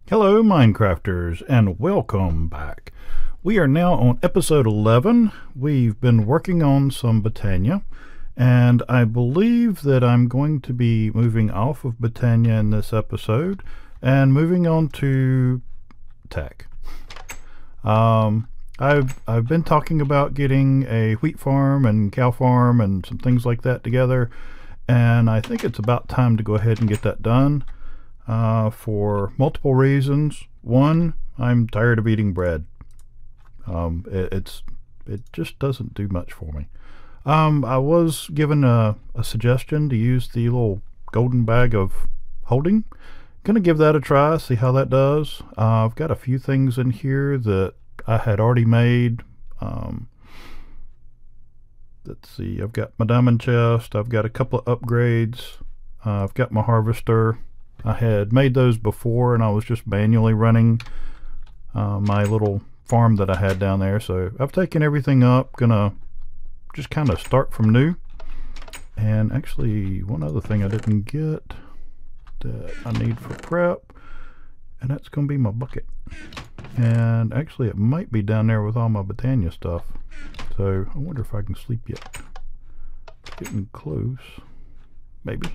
Hello, Minecrafters, and welcome back. We are now on episode 11. We've been working on some Botania, and I believe that I'm going to be moving off of Botania in this episode and moving on to tech. I've been talking about getting a wheat farm and cow farm and some things like that together, and I think it's about time to go ahead and get that done. For multiple reasons. One, I'm tired of eating bread. It just doesn't do much for me. I was given a suggestion to use the little golden bag of holding. Gonna give that a try, see how that does. I've got a few things in here that I had already made. Let's see, I've got my diamond chest, I've got a couple of upgrades, I've got my harvester. I had made those before and I was just manually running my little farm that I had down there. So I've taken everything up, gonna just kind of start from new. And actually one other thing I didn't get that I need for prep, and that's gonna be my bucket. And actually it might be down there with all my Botania stuff. So I wonder if I can sleep yet. It's getting close. Maybe.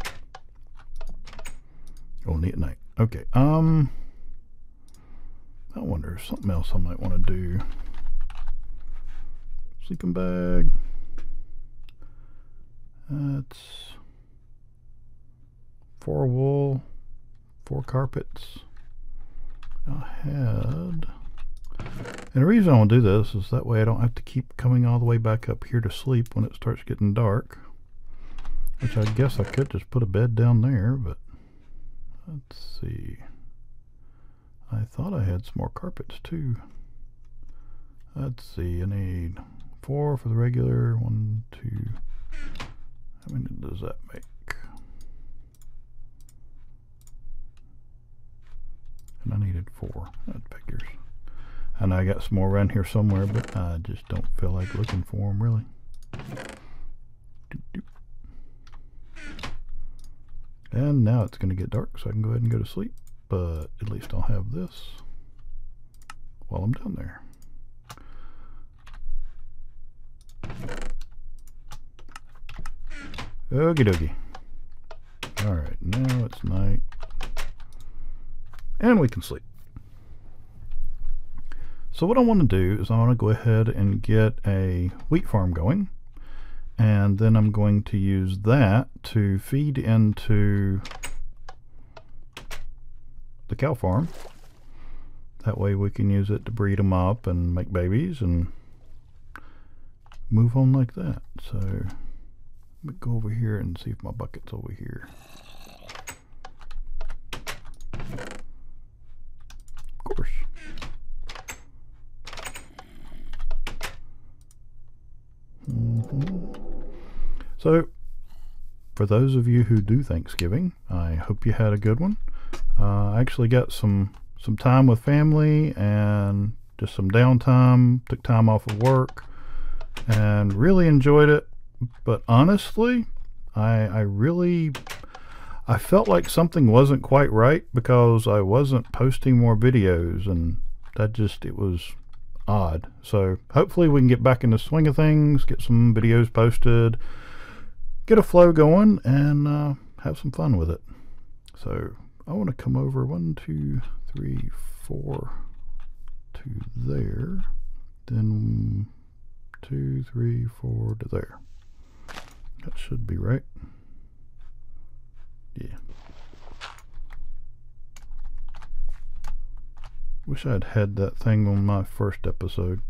Only at night. Okay, I wonder if something else I might want to do. Sleeping bag. That's 4 wool, 4 carpets. I had... And the reason I want to do this is that way I don't have to keep coming all the way back up here to sleep when it starts getting dark. Which I guess I could just put a bed down there, but... Let's see. I thought I had some more carpets too. Let's see. I need 4 for the regular. 1, 2. How many does that make? And I needed 4. That figures. And I got some more around here somewhere, but I just don't feel like looking for them really. Doop, doop. And now it's going to get dark, so I can go ahead and go to sleep. But at least I'll have this while I'm down there. Okie dokie. Alright, now it's night. And we can sleep. So what I want to do is I want to go ahead and get a wheat farm going. And then I'm going to use that to feed into the cow farm. That way we can use it to breed them up and make babies and move on like that. So let me go over here and see if my bucket's over here. Of course. So, for those of you who do Thanksgiving, I hope you had a good one. I actually got some time with family and just some downtime. Took time off of work and really enjoyed it. But honestly, I felt like something wasn't quite right because I wasn't posting more videos, and it was odd. So hopefully we can get back in the swing of things, get some videos posted, get a flow going, and have some fun with it. So I want to come over 1, 2, 3, 4 to there, then 2, 3, 4 to there. That should be right. Yeah. Wish I'd had that thing on my first episode.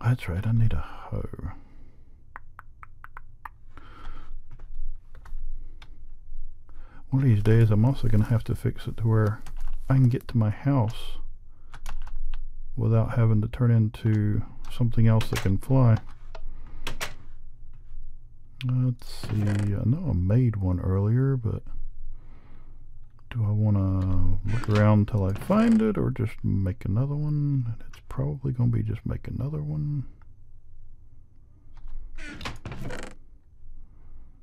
That's right, I need a hoe. One of these days I'm also going to have to fix it to where I can get to my house without having to turn into something else that can fly. Let's see, I know I made one earlier, but do I want to look around until I find it or just make another one? It's probably going to be just make another one.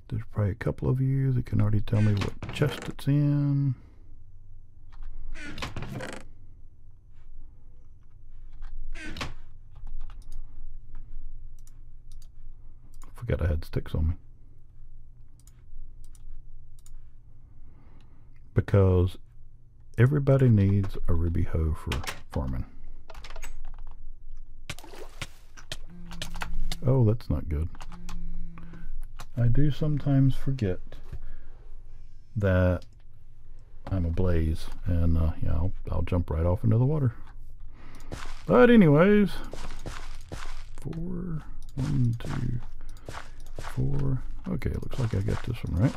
There's probably a couple of you that can already tell me what chest it's in. forgot I had sticks on me. Because everybody needs a ruby hoe for farming. Oh, that's not good. I do sometimes forget that I'm ablaze, and yeah, I'll jump right off into the water. But anyways, 4, 1, 2, 4. Okay, looks like I got this one right.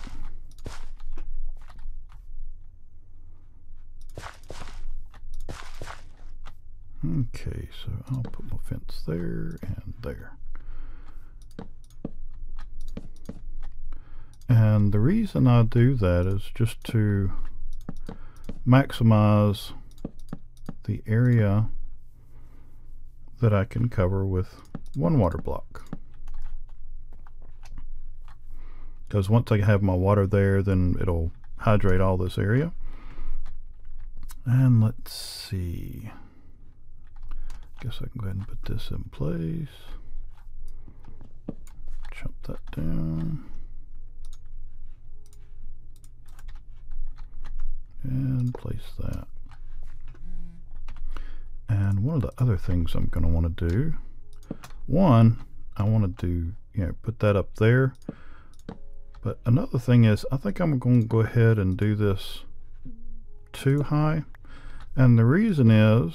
Okay, so I'll put my fence there and there. And the reason I do that is just to maximize the area that I can cover with one water block. Because once I have my water there, then it'll hydrate all this area. And let's see. Guess I can go ahead and put this in place. Chop that down. And place that. And one of the other things I'm going to want to do, one, I want to do, put that up there. But another thing is, I think I'm going to go ahead and do this too high. And the reason is,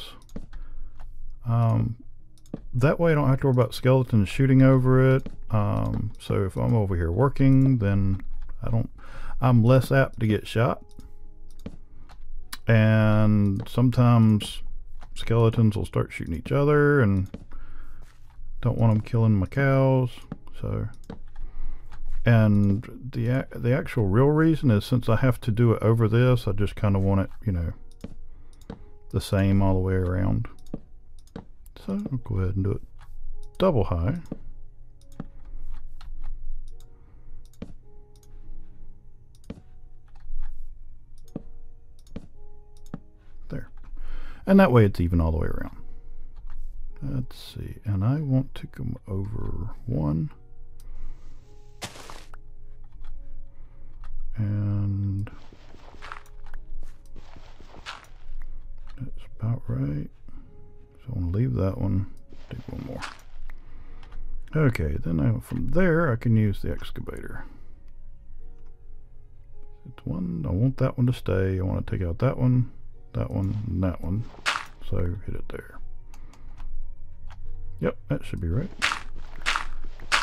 that way I don't have to worry about skeletons shooting over it. So if I'm over here working, then I'm less apt to get shot. And sometimes skeletons will start shooting each other, and don't want them killing my cows. So, and the actual real reason is, since I have to do it over this, I just kind of want it, the same all the way around. So I'll go ahead and do it double high. There. And that way it's even all the way around. Let's see. And I want to come over one. And that's about right. So I want to leave that one, take one more. Okay, then from there I can use the excavator. It's one, I want that one to stay. I want to take out that one, and that one. So hit it there. Yep, that should be right.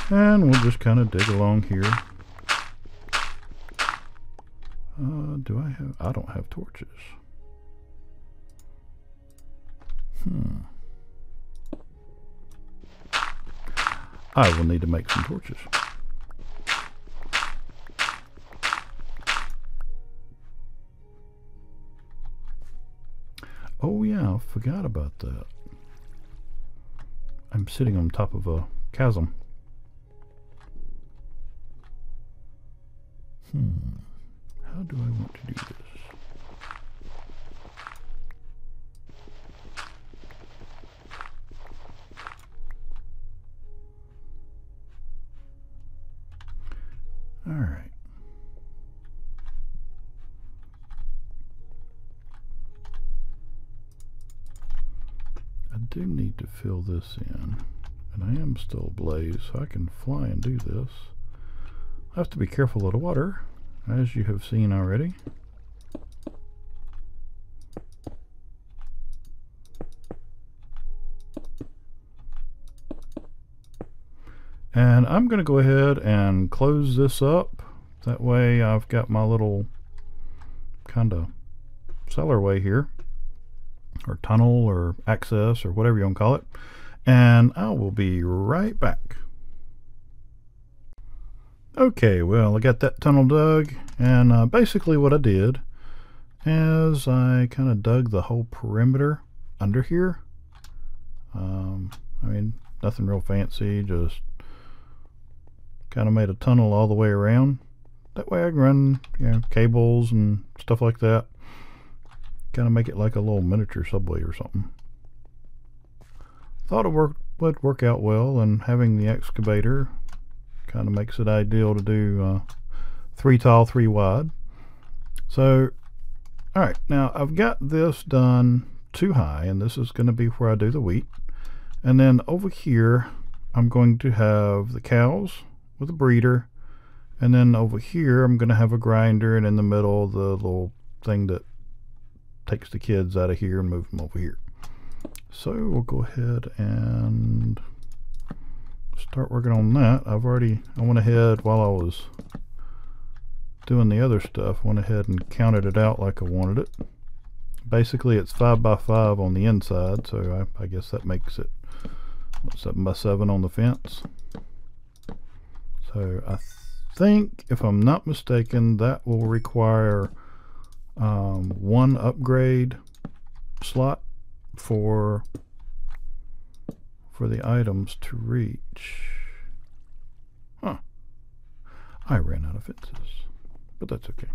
And we'll just kind of dig along here. I don't have torches. I will need to make some torches. Oh yeah, I forgot about that. I'm sitting on top of a chasm. How do I want to do this? All right. I do need to fill this in, and I am still ablaze, so I can fly and do this. I have to be careful of the water, as you have seen already. And I'm going to go ahead and close this up. That way I've got my little kind of cellarway here, or tunnel, or access, or whatever you want to call it. And I will be right back. Okay, well, I got that tunnel dug, and basically what I did is I kind of dug the whole perimeter under here. I mean, nothing real fancy, just kind of made a tunnel all the way around. That way I can run, cables and stuff like that. Kind of make it like a little miniature subway or something. Thought it would work out well, and having the excavator Kind of makes it ideal to do 3 tall, 3 wide. So, alright, now I've got this done 2 high, and this is going to be where I do the wheat. And then over here, I'm going to have the cows with a breeder. And then over here, I'm going to have a grinder, and in the middle, the little thing that takes the kids out of here and moves them over here. So we'll go ahead and start working on that. I went ahead while I was doing the other stuff, went ahead and counted it out like I wanted it. Basically it's 5 by 5 on the inside, so I guess that makes it 7 by 7 on the fence. So I think, if I'm not mistaken, that will require 1 upgrade slot for the items to reach. Huh. I ran out of fences, but that's okay.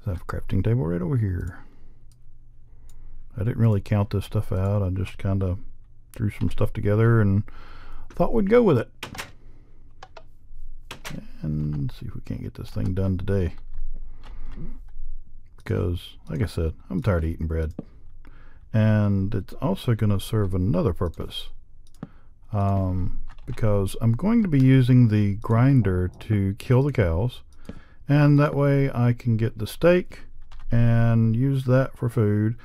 I have a crafting table right over here. I didn't really count this stuff out. I just kind of threw some stuff together and thought we'd go with it. And see if we can't get this thing done today. Because, like I said, I'm tired of eating bread. And it's also going to serve another purpose. Because I'm going to be using the grinder to kill the cows. And that way I can get the steak and use that for food.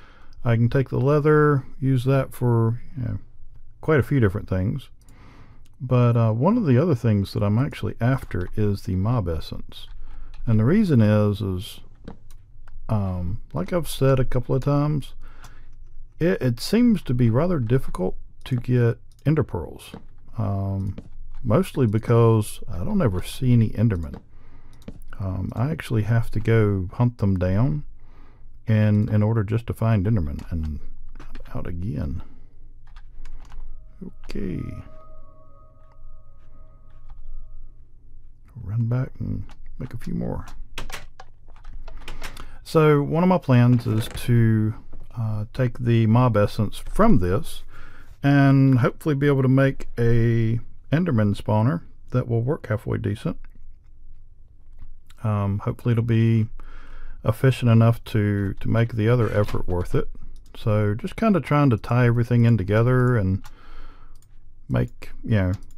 I can take the leather, use that for quite a few different things. But one of the other things that I'm actually after is the mob essence. And the reason is like I've said a couple of times, it seems to be rather difficult to get ender pearls. Mostly because I don't ever see any endermen. I actually have to go hunt them down in order just to find endermen. And I'm out again. Okay. Run back and make a few more. So one of my plans is to take the mob essence from this and hopefully be able to make a enderman spawner that will work halfway decent. Hopefully it'll be efficient enough to make the other effort worth it. So just kind of trying to tie everything in together and make,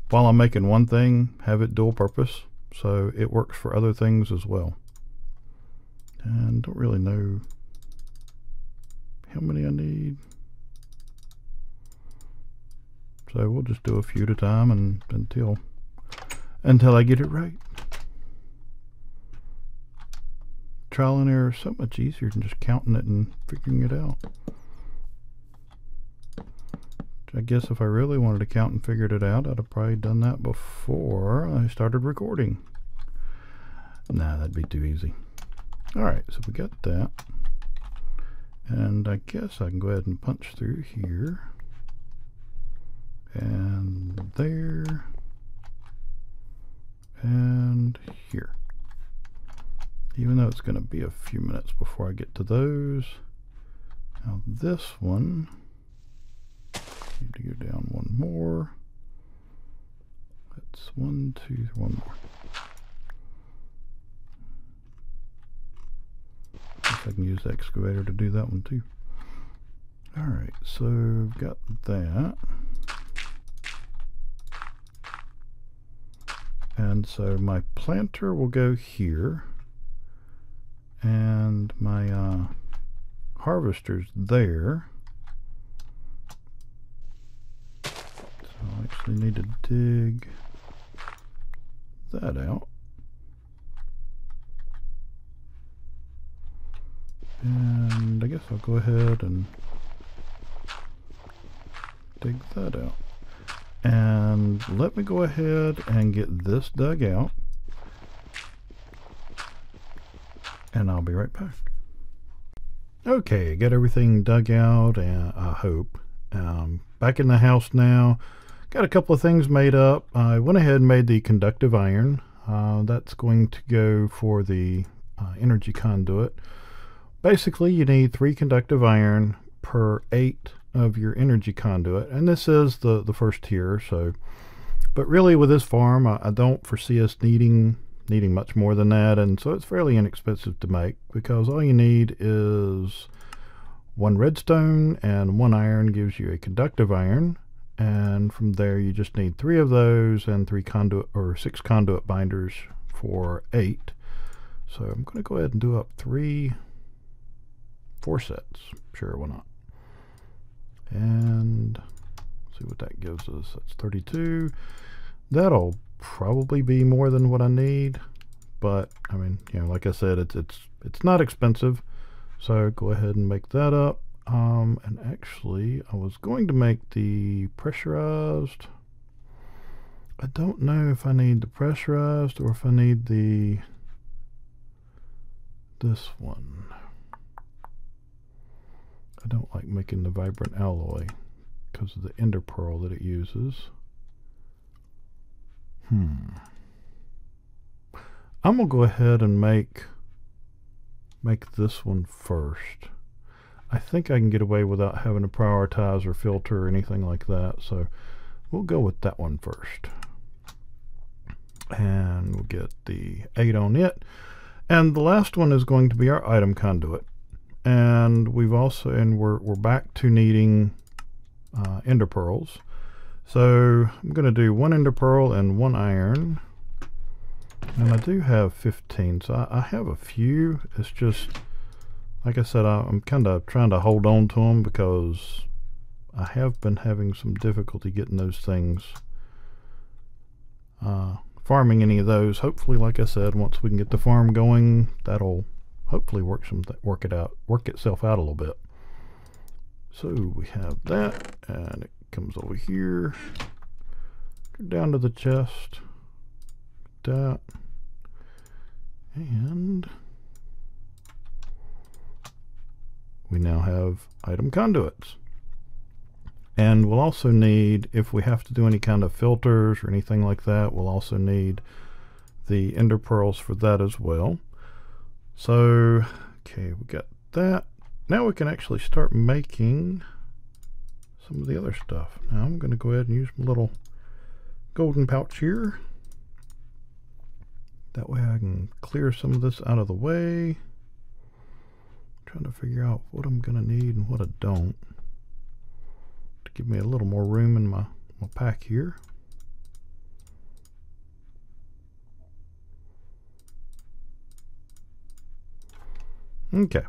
while I'm making one thing, have it dual purpose so it works for other things as well. And don't really know how many I need, so we'll just do a few at a time and until I get it right. Trial and error is so much easier than just counting it and figuring it out. I guess if I really wanted to count and figured it out, I'd have probably done that before I started recording. Nah, that'd be too easy. Alright, so we got that. And I guess I can go ahead and punch through here. And there. And here. Even though it's going to be a few minutes before I get to those. Now this one, need to go down one more. That's 1, 2, 1 more. Guess I can use the excavator to do that one too. Alright, so I've got that. And so my planter will go here. And my harvester's there. So I actually need to dig that out. And I guess I'll go ahead and dig that out. And let me go ahead and get this dug out. And I'll be right back. Okay, got everything dug out, and I hope. Back in the house now. Got a couple of things made up. I went ahead and made the conductive iron. That's going to go for the energy conduit. Basically, you need 3 conductive iron per 8 of your energy conduit. And this is the first tier, so But really with this farm, I don't foresee us needing much more than that, and so it's fairly inexpensive to make, because all you need is one redstone and one iron gives you a conductive iron, and from there you just need 3 of those and 6 conduit binders for 8. So I'm going to go ahead and do up 4 sets. Sure, why not? And see what that gives us. That's 32. That'll probably be more than what I need, but I mean, you know, like I said, it's not expensive, so go ahead and make that up. And actually I was going to make the pressurized. I don't know if I need the pressurized or if I need this one. I don't like making the vibrant alloy because of the ender pearl that it uses. I'm gonna go ahead and make this one first. I think I can get away without having to prioritize or filter or anything like that, so we'll go with that one first. And we'll get the 8 on it. And the last one is going to be our item conduit. And we're back to needing ender pearls. So I'm going to do 1 ender pearl and 1 iron. And I do have 15, so I have a few. It's just, like I said, I'm kind of trying to hold on to them because I have been having some difficulty getting those things, farming any of those. Hopefully, like I said, once we can get the farm going, that'll hopefully work itself out a little bit. So we have that, and it comes over here, go down to the chest, that, and we now have item conduits. And we'll also need, if we have to do any kind of filters or anything like that, we'll also need the ender pearls for that as well. So okay, we got that. Now we can actually start making some of the other stuff. Now I'm going to go ahead and use my little golden pouch here. That way I can clear some of this out of the way. I'm trying to figure out what I'm going to need and what I don't, to give me a little more room in my pack here. Okay,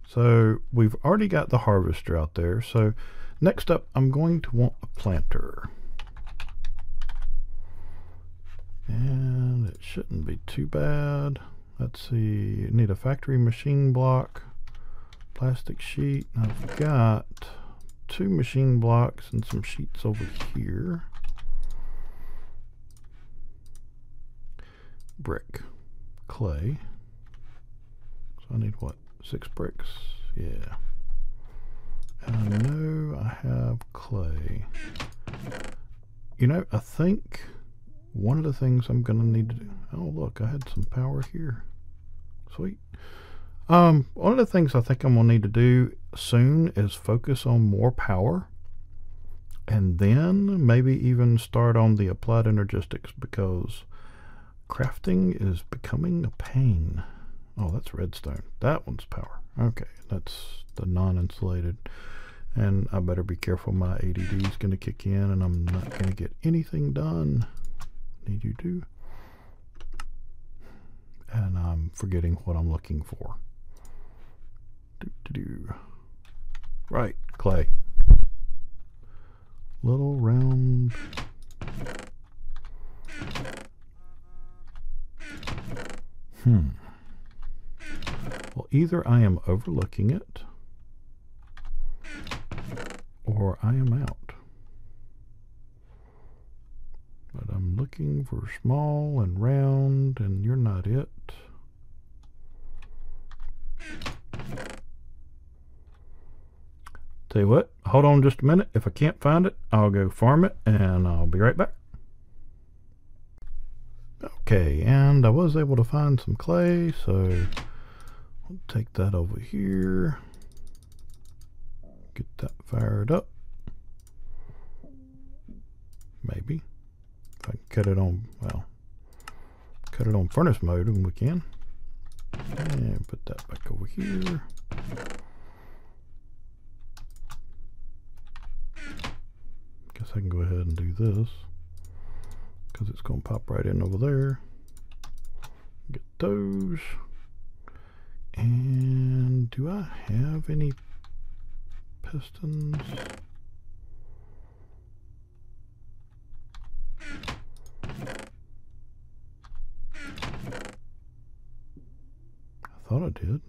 so we've already got the harvester out there. So next up, I'm going to want a planter. And it shouldn't be too bad. Let's see, need a factory machine block, plastic sheet. I've got 2 machine blocks and some sheets over here. Brick, clay. So I need what, 6 bricks? Yeah. And I know I have clay. You know, I think one of the things I'm gonna need to do, oh look, I had some power here. Sweet. One of the things I think I'm gonna need to do soon is focus on more power, and then maybe even start on the applied energistics, because crafting is becoming a pain. Oh, that's redstone. That one's power. Okay, that's the non-insulated. And I better be careful, my ADD is going to kick in and I'm not going to get anything done. Need you to. And I'm forgetting what I'm looking for. Right, clay. Little round. Well, either I am overlooking it or I am out. But I'm looking for small and round, and you're not it. Tell you what, hold on just a minute. If I can't find it, I'll go farm it and I'll be right back. Okay, and I was able to find some clay, so I'll take that over here. Get that fired up. Maybe. If I can cut it on, well, cut it on furnace mode, and we can. And put that back over here. Guess I can go ahead and do this, because it's going to pop right in over there. Get those. And do I have any pistons? I thought I did.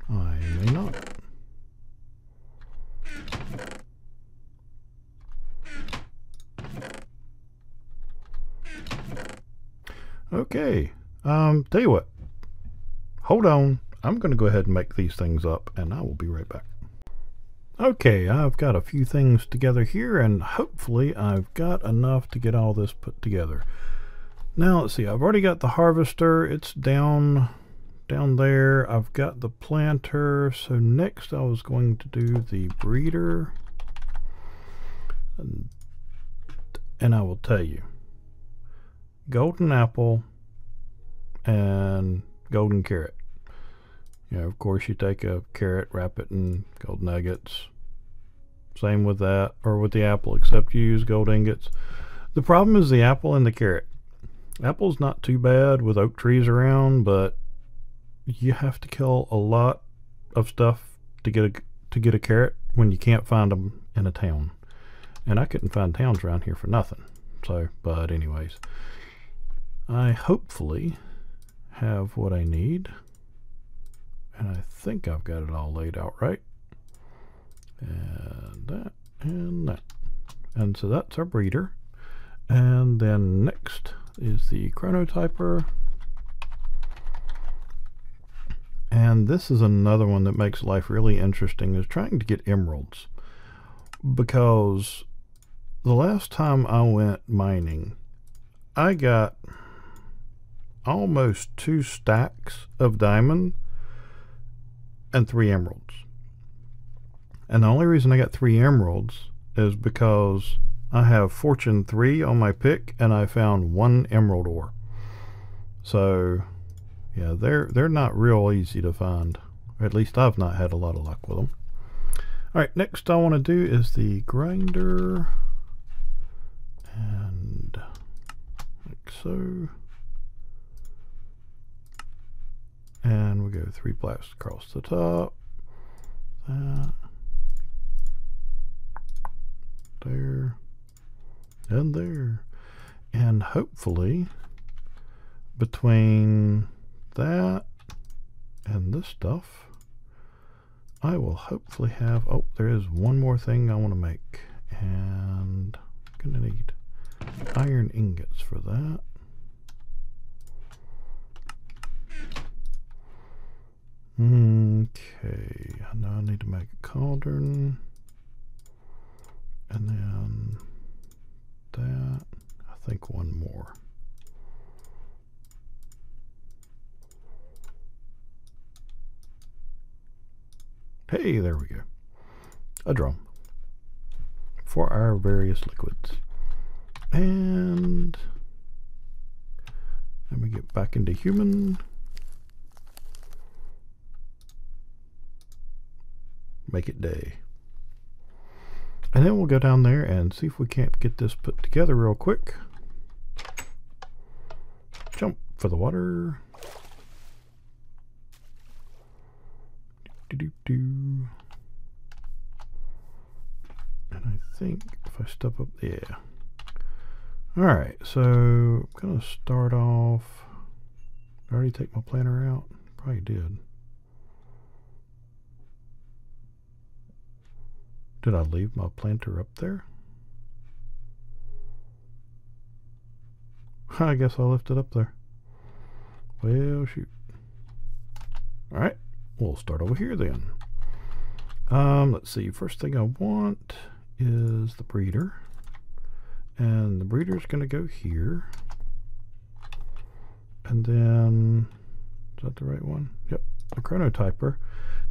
I may not. Okay. Tell you what. Hold on. I'm going to go ahead and make these things up, and I will be right back. Okay, I've got a few things together here, and hopefully I've got enough to get all this put together. Now, let's see. I've already got the harvester. It's down there. I've got the planter. So next I was going to do the breeder. And I will tell you. Golden apple and golden carrot. You know, of course, you take a carrot, wrap it in gold nuggets. Same with that, or with the apple, except you use gold ingots. The problem is the apple and the carrot. Apple's not too bad with oak trees around, but you have to kill a lot of stuff to get a carrot when you can't find them in a town. And I couldn't find towns around here for nothing. So, but anyways, I hopefully have what I need. And I think I've got it all laid out right. And that, and that. And so that's our breeder. And then next is the chronotyper. And this is another one that makes life really interesting, is trying to get emeralds. Because the last time I went mining, I got almost 2 stacks of diamond and 3 emeralds. And the only reason I got 3 emeralds is because I have fortune 3 on my pick, and I found 1 emerald ore. So yeah, they're not real easy to find. Or at least I've not had a lot of luck with them. Alright, next I want to do is the grinder. And like so. And we go 3 blasts across the top. That. There. And there. And hopefully between that and this stuff, I will hopefully have, oh, there is one more thing I want to make, and I'm gonna need iron ingots for that. Okay, now I need to make a cauldron, and then that, I think one more. Hey, there we go. A drum for our various liquids. And let me get back into human. Make it day. And then we'll go down there and see if we can't get this put together real quick. Jump for the water. And I think if I step up, yeah. Alright, so I'm gonna start off. Did I already take my planter out? Probably did. Did I leave my planter up there? I guess I left it up there. Well, shoot. Alright. We'll start over here then. Let's see. First thing I want is the breeder. And the breeder's going to go here. And then, is that the right one? Yep, the chronotyper.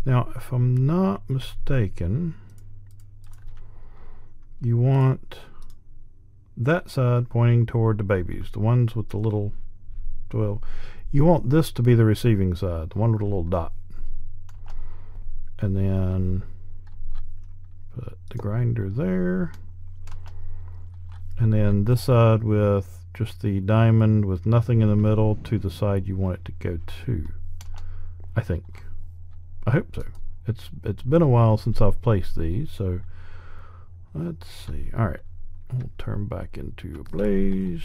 Now, if I'm not mistaken, you want that side pointing toward the babies, the ones with the little, well, you want this to be the receiving side, the one with a little dot. And then put the grinder there. And then this side with just the diamond with nothing in the middle to the side you want it to go to. I think. I hope so. It's been a while since I've placed these, so let's see. Alright. We'll turn back into a blaze.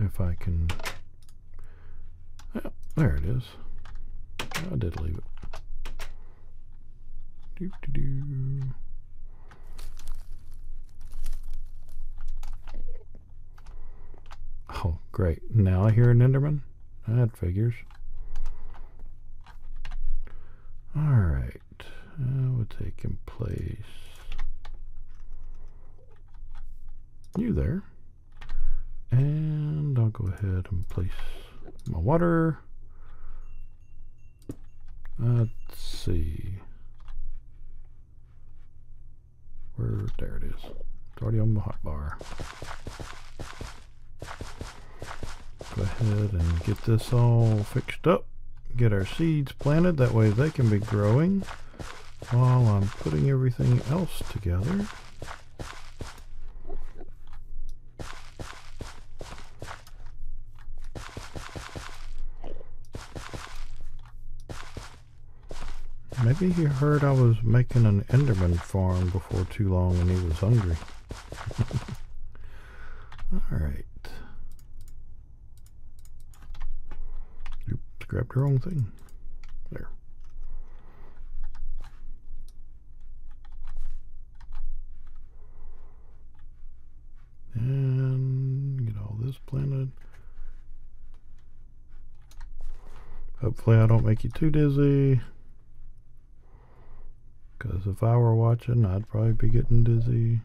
If I can, yeah, there it is. I did leave it. Doo -doo -doo. Oh, great. Now I hear an Enderman? That figures. Alright. We'll take in place you there. And I'll go ahead and place my water. Let's see. There it is. It's already on my hotbar. Go ahead and get this all fixed up. Get our seeds planted. That way they can be growing while I'm putting everything else together. Maybe he heard I was making an Enderman farm before too long and he was hungry. Alright. Oops, grabbed the wrong thing. There. And get all this planted. Hopefully I don't make you too dizzy. Because if I were watching, I'd probably be getting dizzy.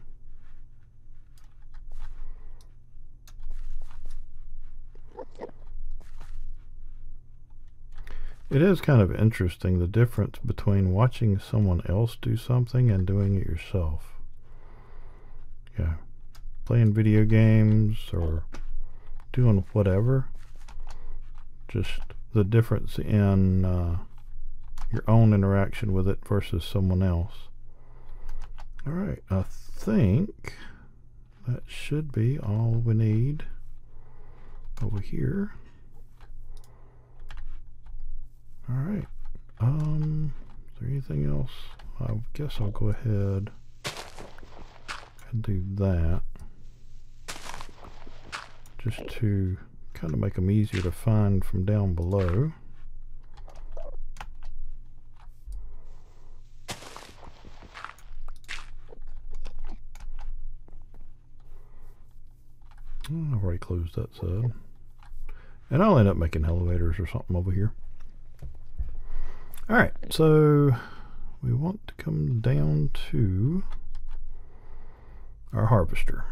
It is kind of interesting, the difference between watching someone else do something and doing it yourself. Yeah. Playing video games or doing whatever. Just the difference in your own interaction with it versus someone else. Alright, I think that should be all we need over here. Alright, is there anything else? I guess I'll go ahead and do that just to kind of make them easier to find from down below. I've already closed that side. And I'll end up making elevators or something over here. Alright, so we want to come down to our harvester.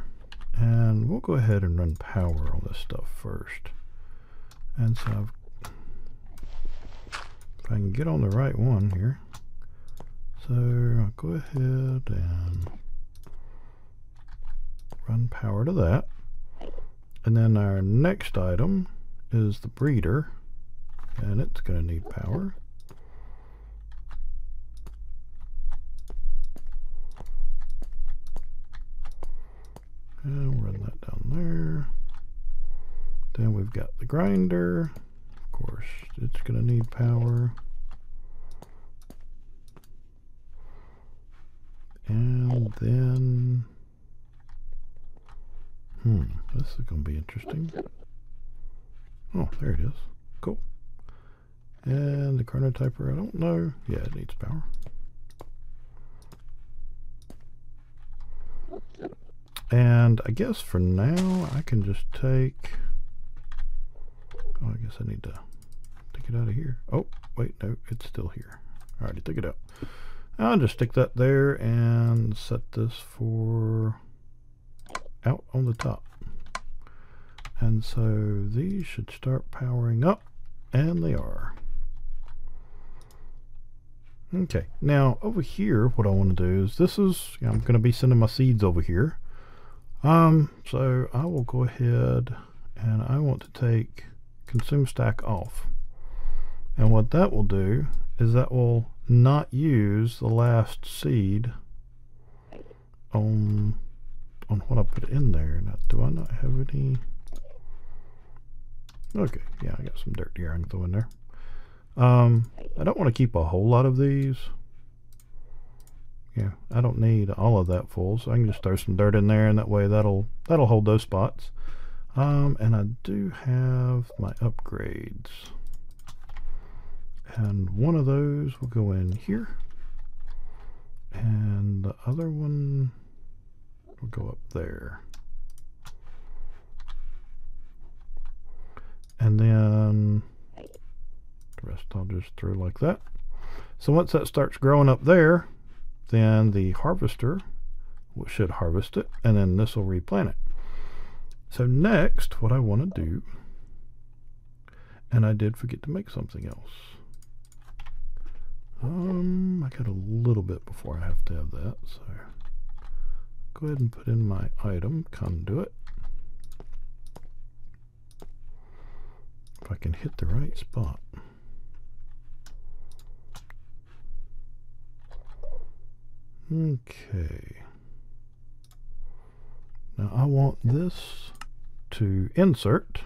And we'll go ahead and run power on this stuff first. And so if I can get on the right one here. So I'll go ahead and run power to that. And then our next item is the breeder, and it's going to need power. And we'll run that down there. Then we've got the grinder. Of course, it's going to need power. And then this is going to be interesting. Oh, there it is. Cool. And the chronotyper, I don't know. Yeah, it needs power. And I guess for now, I can just take... Oh, I guess I need to take it out of here. Oh, wait, no, it's still here. Alrighty, take it out. I'll just stick that there and set this for out on the top. And so these should start powering up, and they are. Okay, now over here, what I want to do is I'm going to be sending my seeds over here. So I will go ahead and I want to take consume stack off. And what that will do is that will not use the last seed on what I put in there. Now, do I not have any? Okay, yeah, I got some dirt here I can throw in there. I don't want to keep a whole lot of these. Yeah, I don't need all of that full, so I can just throw some dirt in there, and that way that'll hold those spots. And I do have my upgrades, and one of those will go in here, and the other one will go up there. And then the rest I'll just throw like that. So once that starts growing up there, then the harvester should harvest it, and then this will replant it. So next, what I want to do, and I did forget to make something else. I got a little bit before I have to have that, so go ahead and put in my item conduit. If I can hit the right spot. Okay. Now I want this to insert,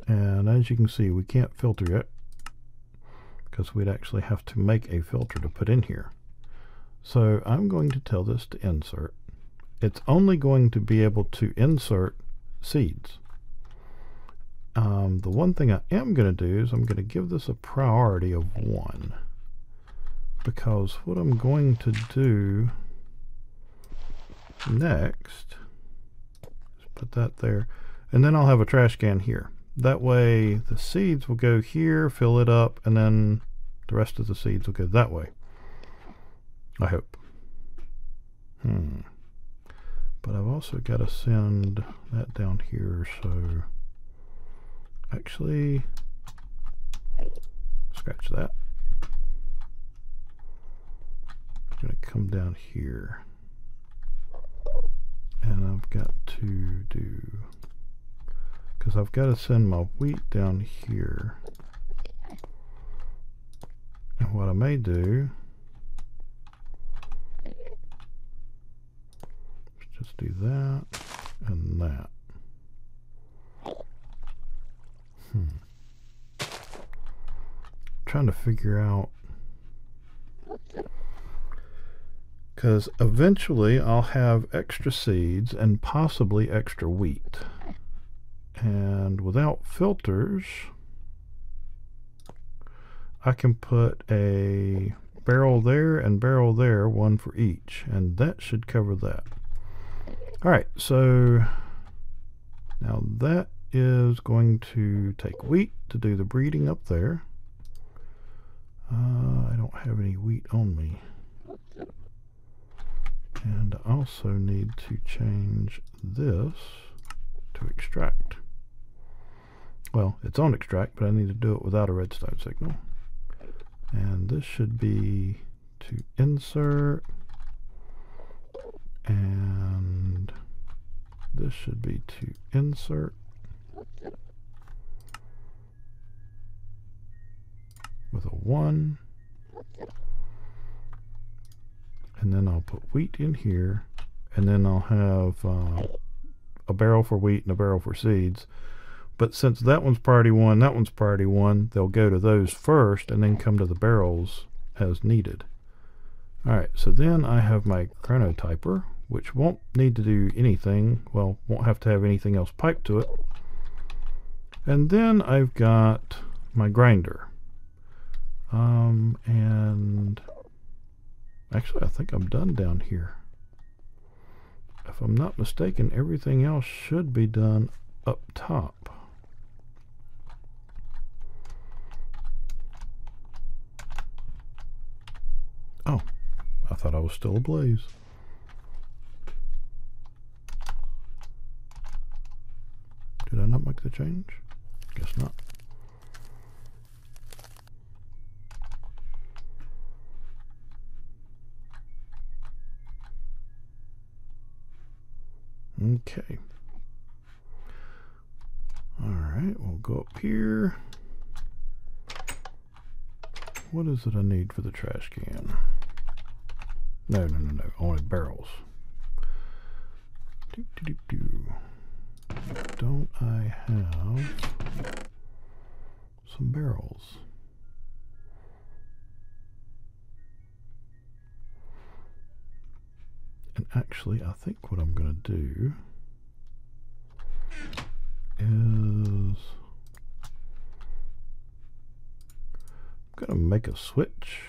and as you can see, we can't filter it because we'd actually have to make a filter to put in here. So I'm going to tell this to insert. It's only going to be able to insert seeds. The one thing I am going to do is I'm going to give this a priority of 1, because what I'm going to do next is put that there, and then I'll have a trash can here. That way the seeds will go here, fill it up, and then the rest of the seeds will go that way. I hope. But I've also got to send that down here, so actually scratch that. I'm going to come down here, and I've got to do, because I've got to send my wheat down here, and what I may do is just do that and that. Trying to figure out, because eventually I'll have extra seeds and possibly extra wheat, and without filters I can put a barrel there and barrel there, one for each, and that should cover that. Alright, so now that is going to take wheat to do the breeding up there. I don't have any wheat on me, and I also need to change this to extract. Well, it's on extract, but I need to do it without a redstone signal. And this should be to insert, and this should be to insert with a 1, and then I'll put wheat in here, and then I'll have a barrel for wheat and a barrel for seeds. But since that one's priority 1, that one's priority 1, they'll go to those first and then come to the barrels as needed. Alright, so then I have my chronotyper, which won't need to do anything, well, won't have to have anything else piped to it. And then I've got my grinder. And actually I think I'm done down here. If I'm not mistaken, everything else should be done up top. Oh, I thought I was still ablaze. Did I not make the change? Guess not. Okay. Alright, we'll go up here. What is it I need for the trash can? No. I wanted barrels. Don't I have some barrels? And actually, I think what I'm going to do is I'm going to make a switch.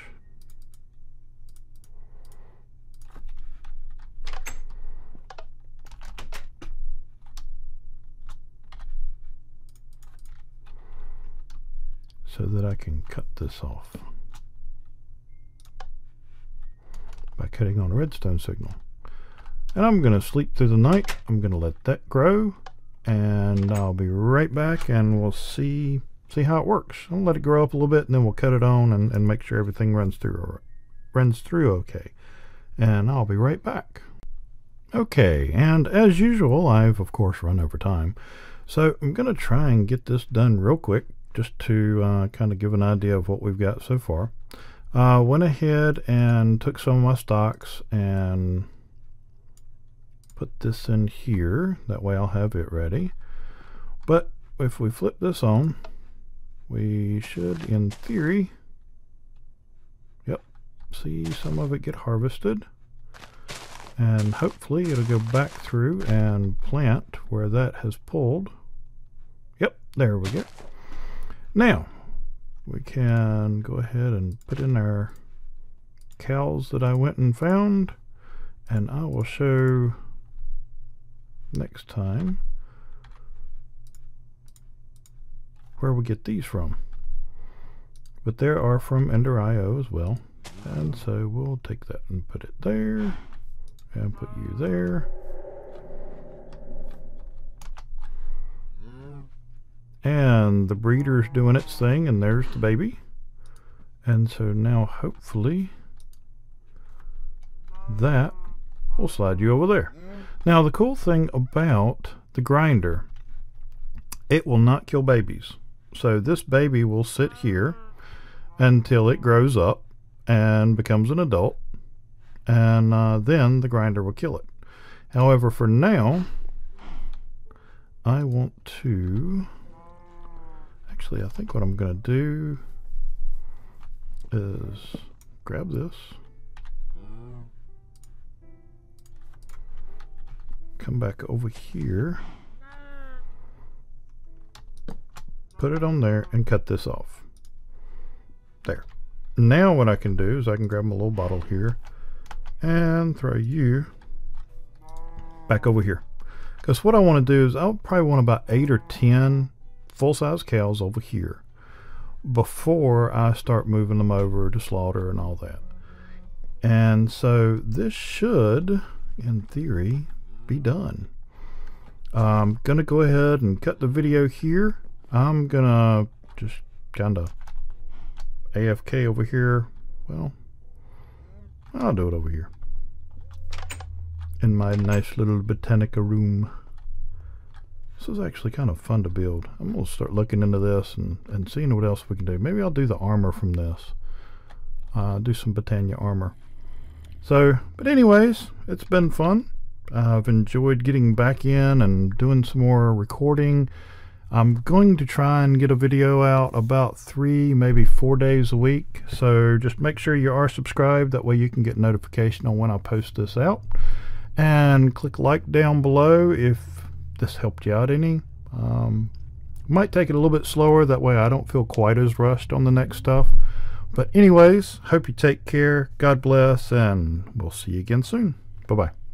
So that I can cut this off by cutting on a redstone signal. And I'm going to sleep through the night. I'm going to let that grow, and I'll be right back, and we'll see how it works. I'll let it grow up a little bit, and then we'll cut it on and make sure everything runs through okay. And I'll be right back. Okay, and as usual, I've of course run over time. So I'm going to try and get this done real quick, just to kind of give an idea of what we've got so far. Went ahead and took some of my stocks and put this in here. That way I'll have it ready. But if we flip this on, we should, in theory, yep, see some of it get harvested. And hopefully it'll go back through and plant where that has pulled. Yep, there we go. Now, we can go ahead and put in our cows that I went and found, and I will show next time where we get these from. But there are from Ender.io as well, and so we'll take that and put it there, and put you there. And the breeder's doing its thing, and there's the baby. And so now hopefully that will slide you over there. Now the cool thing about the grinder, it will not kill babies. So this baby will sit here until it grows up and becomes an adult, and then the grinder will kill it. However, for now, I want to... Actually, I think what I'm going to do is grab this, come back over here, put it on there, and cut this off. There. Now what I can do is I can grab my little bottle here and throw you back over here. Because what I want to do is I'll probably want about 8 or 10 full-size cows over here before I start moving them over to slaughter and all that. And so this should, in theory, be done. I'm gonna go ahead and cut the video here. I'm gonna just kind of AFK over here. Well, I'll do it over here in my nice little botanica room. This is actually kind of fun to build. I'm going to start looking into this and seeing what else we can do. Maybe I'll do the armor from this. Do some Botania armor. So, but anyways, it's been fun. I've enjoyed getting back in and doing some more recording. I'm going to try and get a video out about 3, maybe 4 days a week. So just make sure you are subscribed. That way you can get notification on when I post this out. And click like down below if this helped you out any. Might take it a little bit slower, that way I don't feel quite as rushed on the next stuff. But anyways, hope you take care, God bless, and we'll see you again soon. Bye bye.